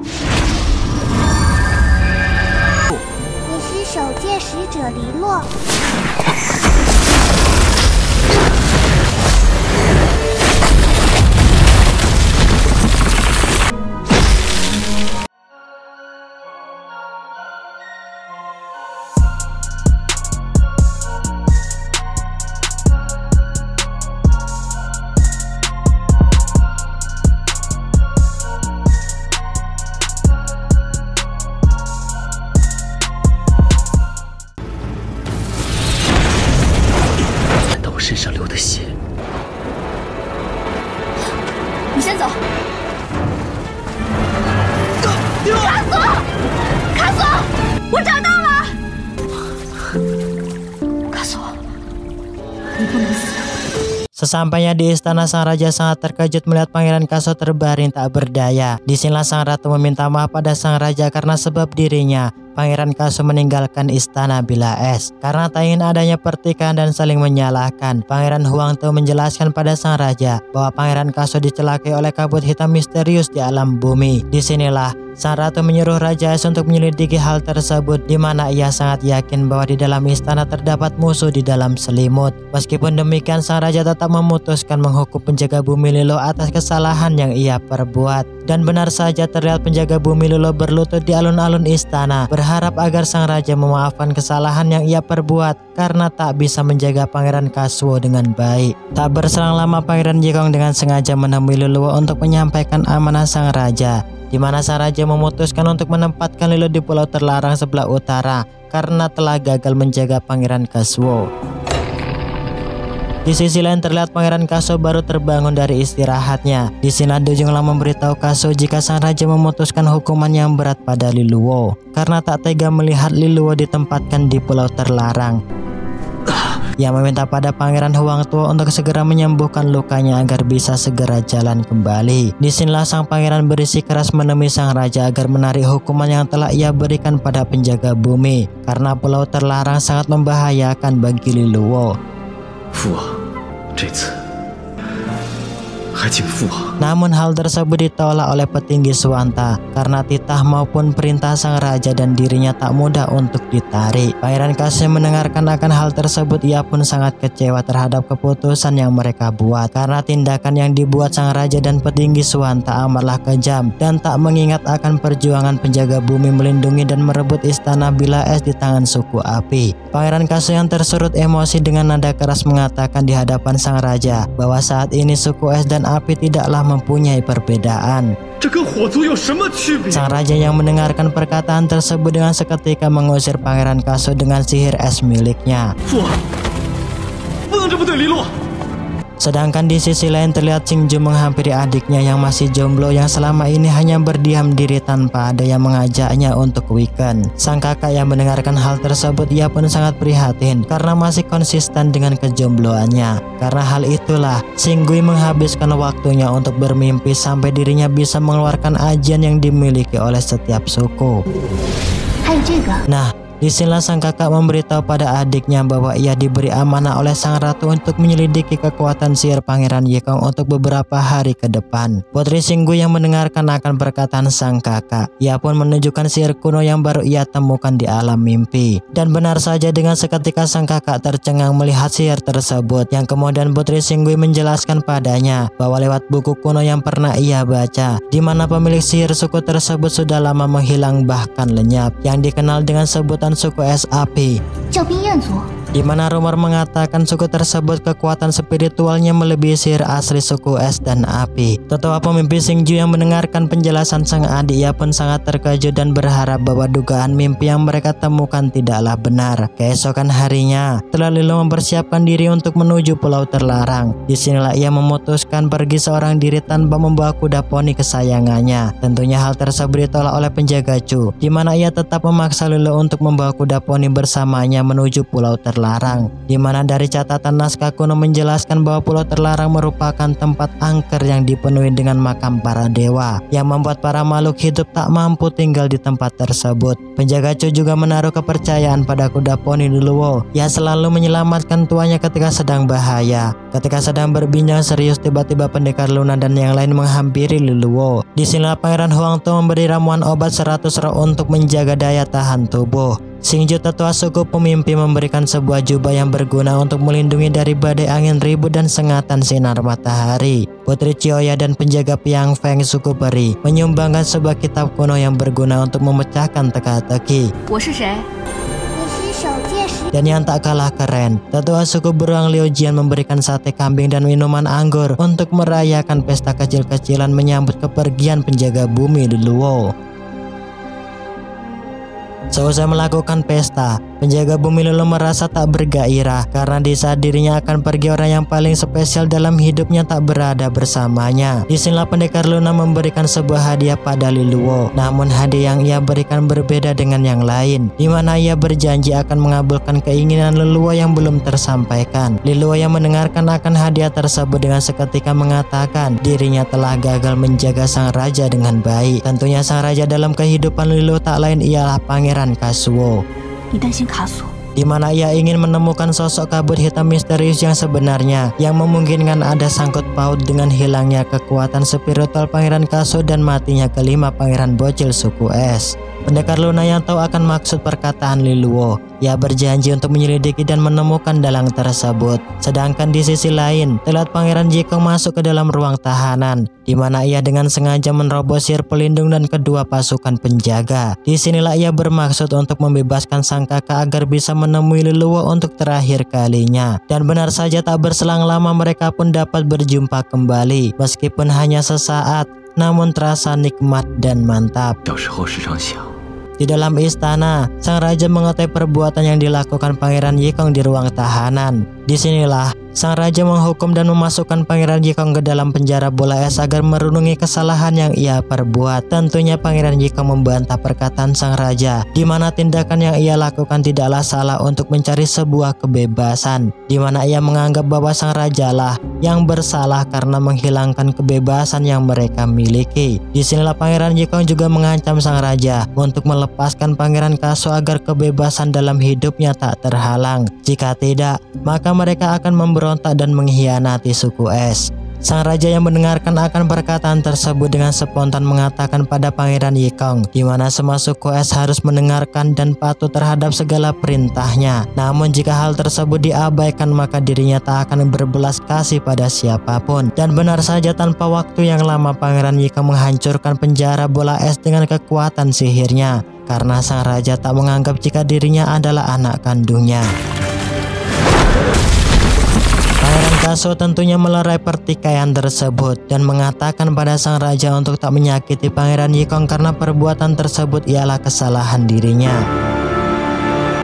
你是首届使者黎洛。 身上流的血，你先走。卡索，卡索，我找到了。卡索，你不能死。 Sesampainya di istana, sang raja sangat terkejut melihat Pangeran Kaso terbaring tak berdaya. Disinilah sang ratu meminta maaf pada sang raja karena sebab dirinya, Pangeran Kaso meninggalkan istana Bila Es karena tak ingin adanya pertikaian dan saling menyalahkan. Pangeran Huangtu menjelaskan pada sang raja bahwa Pangeran Kaso dicelakai oleh kabut hitam misterius di alam bumi. Disinilah sang ratu menyuruh Raja Es untuk menyelidiki hal tersebut, di mana ia sangat yakin bahwa di dalam istana terdapat musuh di dalam selimut. Meskipun demikian, sang raja tetap memutuskan menghukum penjaga bumi Lilo atas kesalahan yang ia perbuat. Dan benar saja terlihat penjaga bumi Lilo berlutut di alun-alun istana, berharap agar sang raja memaafkan kesalahan yang ia perbuat karena tak bisa menjaga Pangeran Kaso dengan baik. Tak berselang lama, Pangeran Yikong dengan sengaja menemui Leluhur untuk menyampaikan amanah sang raja, di mana sang raja memutuskan untuk menempatkan Lilo di pulau terlarang sebelah utara karena telah gagal menjaga Pangeran Kaso. Di sisi lain terlihat Pangeran Kaso baru terbangun dari istirahatnya. Di sini Dojongla memberitahu Kaso jika sang raja memutuskan hukuman yang berat pada Liluo karena tak tega melihat Liluo ditempatkan di pulau terlarang. Ia meminta pada Pangeran Huangtu untuk segera menyembuhkan lukanya agar bisa segera jalan kembali. Disinilah sang pangeran bersikeras menemui sang raja agar menarik hukuman yang telah ia berikan pada penjaga bumi karena pulau terlarang sangat membahayakan bagi Liluo. 父王，这次还请父王。 Namun hal tersebut ditolak oleh petinggi Swanta karena titah maupun perintah sang raja dan dirinya tak mudah untuk ditarik. Pangeran Kaso mendengarkan akan hal tersebut, ia pun sangat kecewa terhadap keputusan yang mereka buat karena tindakan yang dibuat sang raja dan petinggi Swanta amatlah kejam dan tak mengingat akan perjuangan penjaga bumi melindungi dan merebut istana Bila Es di tangan suku api. Pangeran Kaso yang tersurut emosi dengan nada keras mengatakan di hadapan sang raja bahwa saat ini suku es dan api tidaklah mempunyai perbedaan. Sang raja yang mendengarkan perkataan tersebut dengan seketika mengusir Pangeran Kaso dengan sihir es miliknya. Sedangkan di sisi lain terlihat Xingju menghampiri adiknya yang masih jomblo yang selama ini hanya berdiam diri tanpa ada yang mengajaknya untuk weekend. Sang kakak yang mendengarkan hal tersebut, ia pun sangat prihatin karena masih konsisten dengan kejombloannya. Karena hal itulah Xinggu menghabiskan waktunya untuk bermimpi sampai dirinya bisa mengeluarkan ajian yang dimiliki oleh setiap suku. Nah, disinilah sang kakak memberitahu pada adiknya bahwa ia diberi amanah oleh sang ratu untuk menyelidiki kekuatan sihir Pangeran Yikong untuk beberapa hari ke depan. Putri Xinggu yang mendengarkan akan perkataan sang kakak, ia pun menunjukkan sihir kuno yang baru ia temukan di alam mimpi. Dan benar saja dengan seketika sang kakak tercengang melihat sihir tersebut, yang kemudian Putri Xinggu menjelaskan padanya bahwa lewat buku kuno yang pernah ia baca, di mana pemilik sihir suku tersebut sudah lama menghilang bahkan lenyap, yang dikenal dengan sebutan suku es api, di mana rumor mengatakan suku tersebut kekuatan spiritualnya melebihi sihir asli suku es dan api. Tetua pemimpi Xingju yang mendengarkan penjelasan sang adik, ia pun sangat terkejut dan berharap bahwa dugaan mimpi yang mereka temukan tidaklah benar. Keesokan harinya, telah Lilo mempersiapkan diri untuk menuju pulau terlarang. Disinilah ia memutuskan pergi seorang diri tanpa membawa kuda poni kesayangannya. Tentunya hal tersebut ditolak oleh penjaga Chu, di mana ia tetap memaksa Lilo untuk membawa kuda poni bersamanya menuju pulau terlarang. terlarang, di mana dari catatan naskah kuno menjelaskan bahwa pulau terlarang merupakan tempat angker yang dipenuhi dengan makam para dewa, yang membuat para makhluk hidup tak mampu tinggal di tempat tersebut. Penjaga Chu juga menaruh kepercayaan pada kuda poni Leluwo yang selalu menyelamatkan tuannya ketika sedang bahaya. Ketika sedang berbincang serius, tiba-tiba pendekar Luna dan yang lain menghampiri Leluwo. Disinilah Pangeran Huangtu memberi ramuan obat 100 roh untuk menjaga daya tahan tubuh. Xingju, tetua suku pemimpi, memberikan sebuah jubah yang berguna untuk melindungi dari badai angin ribut dan sengatan sinar matahari. Putri Chioya dan penjaga Piang Feng suku peri menyumbangkan sebuah kitab kuno yang berguna untuk memecahkan teka-teki. Dan yang tak kalah keren, tetua suku beruang Liu Jian memberikan sate kambing dan minuman anggur untuk merayakan pesta kecil-kecilan menyambut kepergian penjaga bumi Leluwo. Seusai melakukan pesta, penjaga bumi Leluwo merasa tak bergairah karena di saat dirinya akan pergi, orang yang paling spesial dalam hidupnya tak berada bersamanya. Disinilah pendekar Luna memberikan sebuah hadiah pada Leluwo. Namun hadiah yang ia berikan berbeda dengan yang lain, di mana ia berjanji akan mengabulkan keinginan Leluwo yang belum tersampaikan. Leluwo yang mendengarkan akan hadiah tersebut dengan seketika mengatakan dirinya telah gagal menjaga sang raja dengan baik. Tentunya sang raja dalam kehidupan Leluwo tak lain ialah Pangeran Kazuo, di mana ia ingin menemukan sosok kabut hitam misterius yang sebenarnya, yang memungkinkan ada sangkut paut dengan hilangnya kekuatan spiritual Pangeran Kazuo dan matinya kelima pangeran bocil suku es. Pendekar Luna yang tahu akan maksud perkataan Leluwo, ia berjanji untuk menyelidiki dan menemukan dalang tersebut. Sedangkan di sisi lain, terlihat Pangeran Jikong masuk ke dalam ruang tahanan, di mana ia dengan sengaja menerobos sihir pelindung dan kedua pasukan penjaga. Disinilah ia bermaksud untuk membebaskan sang kakak agar bisa menemui Leluwo untuk terakhir kalinya. Dan benar saja, tak berselang lama mereka pun dapat berjumpa kembali, meskipun hanya sesaat, namun terasa nikmat dan mantap. Di dalam istana, sang raja mengetahui perbuatan yang dilakukan Pangeran Yikong di ruang tahanan. Disinilah sang raja menghukum dan memasukkan Pangeran Yikong ke dalam penjara bola es agar merenungi kesalahan yang ia perbuat. Tentunya Pangeran Yikong membantah perkataan sang raja, di mana tindakan yang ia lakukan tidaklah salah untuk mencari sebuah kebebasan, di mana ia menganggap bahwa sang rajalah yang bersalah karena menghilangkan kebebasan yang mereka miliki. Disinilah Pangeran Yikong juga mengancam sang raja untuk melepaskan Pangeran Kazuo agar kebebasan dalam hidupnya tak terhalang. Jika tidak, maka mereka akan memberontak dan mengkhianati suku es. Sang raja yang mendengarkan akan perkataan tersebut dengan spontan mengatakan pada Pangeran Yikong, di mana semua suku es harus mendengarkan dan patuh terhadap segala perintahnya. Namun jika hal tersebut diabaikan, maka dirinya tak akan berbelas kasih pada siapapun. Dan benar saja, tanpa waktu yang lama Pangeran Yikong menghancurkan penjara bola es dengan kekuatan sihirnya, karena sang raja tak menganggap jika dirinya adalah anak kandungnya. Pangeran Kazuo tentunya melerai pertikaian tersebut dan mengatakan pada sang raja untuk tak menyakiti Pangeran Yikong karena perbuatan tersebut ialah kesalahan dirinya.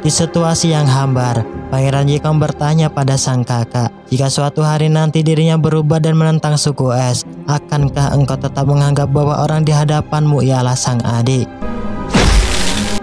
Di situasi yang hambar, Pangeran Yikong bertanya pada sang kakak, jika suatu hari nanti dirinya berubah dan menentang suku es, akankah engkau tetap menganggap bahwa orang di hadapanmu ialah sang adik?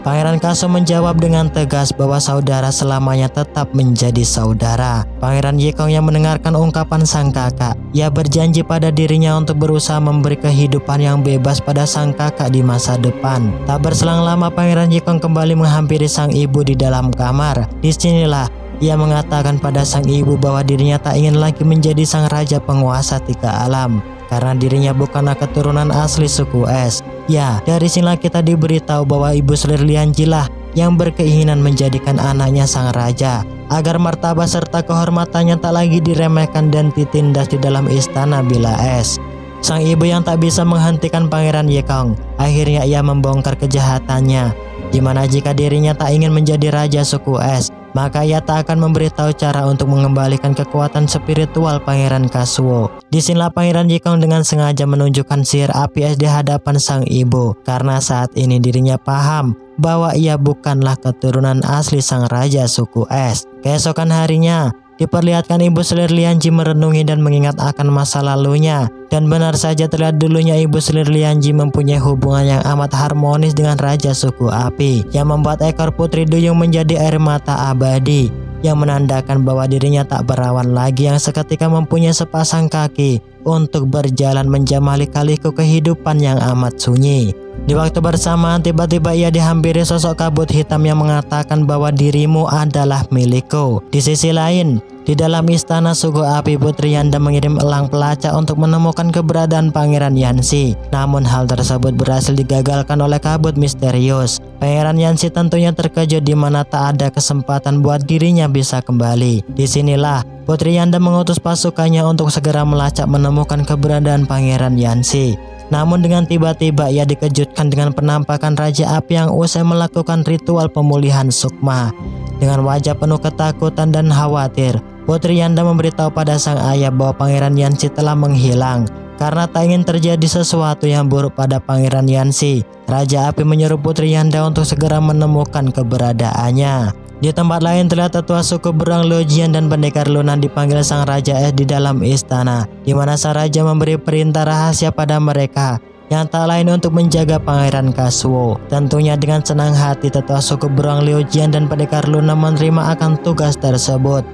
Pangeran Kazuo menjawab dengan tegas bahwa saudara selamanya tetap menjadi saudara. Pangeran Yikong yang mendengarkan ungkapan sang kakak, ia berjanji pada dirinya untuk berusaha memberi kehidupan yang bebas pada sang kakak di masa depan. Tak berselang lama Pangeran Yikong kembali menghampiri sang ibu di dalam kamar. Disinilah ia mengatakan pada sang ibu bahwa dirinya tak ingin lagi menjadi sang raja penguasa tiga alam, karena dirinya bukanlah keturunan asli suku es. Ya, dari sinilah kita diberitahu bahwa Ibu Selir Lianji lah yang berkeinginan menjadikan anaknya sang raja, agar martabat serta kehormatannya tak lagi diremehkan dan ditindas di dalam istana bila es. Sang ibu yang tak bisa menghentikan Pangeran Yikong, akhirnya ia membongkar kejahatannya, di mana jika dirinya tak ingin menjadi raja suku es, maka ia tak akan memberitahu cara untuk mengembalikan kekuatan spiritual Pangeran Kazuo. Disinilah Pangeran Yikong dengan sengaja menunjukkan sihir api es di hadapan sang ibu, karena saat ini dirinya paham bahwa ia bukanlah keturunan asli sang raja suku es. Keesokan harinya, diperlihatkan Ibu Selir Lianji merenungi dan mengingat akan masa lalunya. Dan benar saja, terlihat dulunya Ibu Selir Lianji mempunyai hubungan yang amat harmonis dengan raja suku api, yang membuat ekor putri duyung menjadi air mata abadi, yang menandakan bahwa dirinya tak berawan lagi, yang seketika mempunyai sepasang kaki untuk berjalan menjamah lika-liku kehidupan yang amat sunyi. Di waktu bersamaan tiba-tiba ia dihampiri sosok kabut hitam yang mengatakan bahwa dirimu adalah milikku. Di sisi lain, di dalam istana suku api, Putri Yanda mengirim elang pelacak untuk menemukan keberadaan Pangeran Yanxi. Namun hal tersebut berhasil digagalkan oleh kabut misterius. Pangeran Yanxi tentunya terkejut di mana tak ada kesempatan buat dirinya bisa kembali. Disinilah Putri Yanda mengutus pasukannya untuk segera melacak menemukan keberadaan Pangeran Yanxi. Namun dengan tiba-tiba ia dikejutkan dengan penampakan Raja Api yang usai melakukan ritual pemulihan sukma. Dengan wajah penuh ketakutan dan khawatir, Putri Yanda memberitahu pada sang ayah bahwa Pangeran Yanxi telah menghilang. Karena tak ingin terjadi sesuatu yang buruk pada Pangeran Yanxi, Raja Api menyuruh Putri Yanda untuk segera menemukan keberadaannya. Di tempat lain terlihat tetua suku beruang Liu Jian dan pendekar Lunan dipanggil sang Raja Es di dalam istana, di mana sang Raja memberi perintah rahasia pada mereka yang tak lain untuk menjaga Pangeran Kazuo. Tentunya dengan senang hati tetua suku beruang Liu Jian dan pendekar Luna menerima akan tugas tersebut.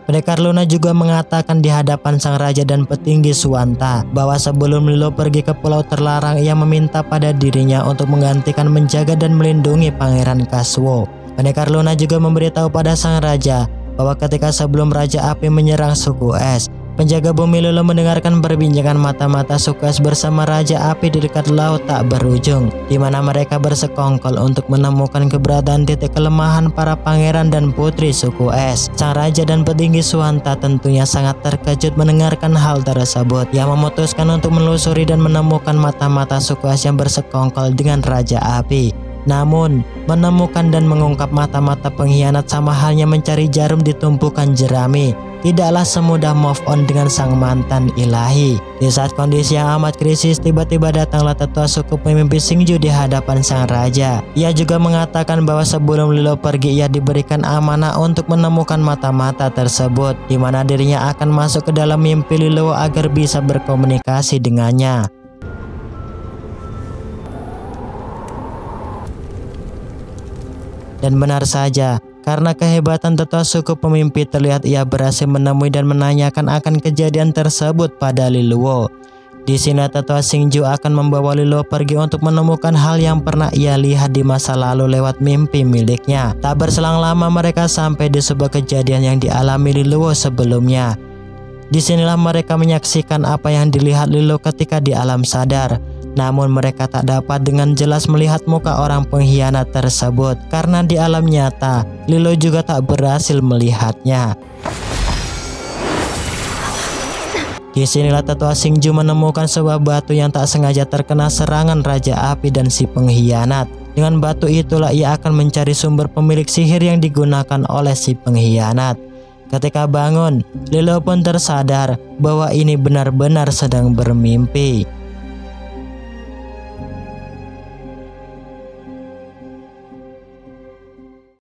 Pendekar Luna juga mengatakan di hadapan sang raja dan petinggi Suwanta bahwa sebelum Lilo pergi ke pulau terlarang, ia meminta pada dirinya untuk menggantikan menjaga dan melindungi Pangeran Kazuo. Pendekar Luna juga memberitahu pada sang raja bahwa ketika sebelum Raja Api menyerang suku Es, penjaga bumi Lilo mendengarkan perbincangan mata-mata suku Es bersama Raja Api di dekat laut tak berujung, di mana mereka bersekongkol untuk menemukan keberadaan titik kelemahan para pangeran dan putri suku Es. Sang raja dan petinggi Suwanta tentunya sangat terkejut mendengarkan hal tersebut. Ia memutuskan untuk menelusuri dan menemukan mata-mata suku Es yang bersekongkol dengan Raja Api. Namun, menemukan dan mengungkap mata-mata pengkhianat sama halnya mencari jarum di tumpukan jerami. Tidaklah semudah move on dengan sang mantan ilahi. Di saat kondisi yang amat krisis, tiba-tiba datanglah tetua suku pemimpi Xingju di hadapan sang raja. Ia juga mengatakan bahwa sebelum Lilo pergi, ia diberikan amanah untuk menemukan mata-mata tersebut, di mana dirinya akan masuk ke dalam mimpi Lilo agar bisa berkomunikasi dengannya. Dan benar saja, karena kehebatan tetua suku pemimpi terlihat ia berhasil menemui dan menanyakan akan kejadian tersebut pada Liluo. Di sini tetua Xingju akan membawa Liluo pergi untuk menemukan hal yang pernah ia lihat di masa lalu lewat mimpi miliknya. Tak berselang lama mereka sampai di sebuah kejadian yang dialami Liluo sebelumnya. Disinilah mereka menyaksikan apa yang dilihat Liluo ketika di alam sadar. Namun mereka tak dapat dengan jelas melihat muka orang pengkhianat tersebut karena di alam nyata Lilo juga tak berhasil melihatnya. Disinilah tetua Xingju menemukan sebuah batu yang tak sengaja terkena serangan Raja Api dan si pengkhianat. Dengan batu itulah ia akan mencari sumber pemilik sihir yang digunakan oleh si pengkhianat. Ketika bangun, Lilo pun tersadar bahwa ini benar-benar sedang bermimpi.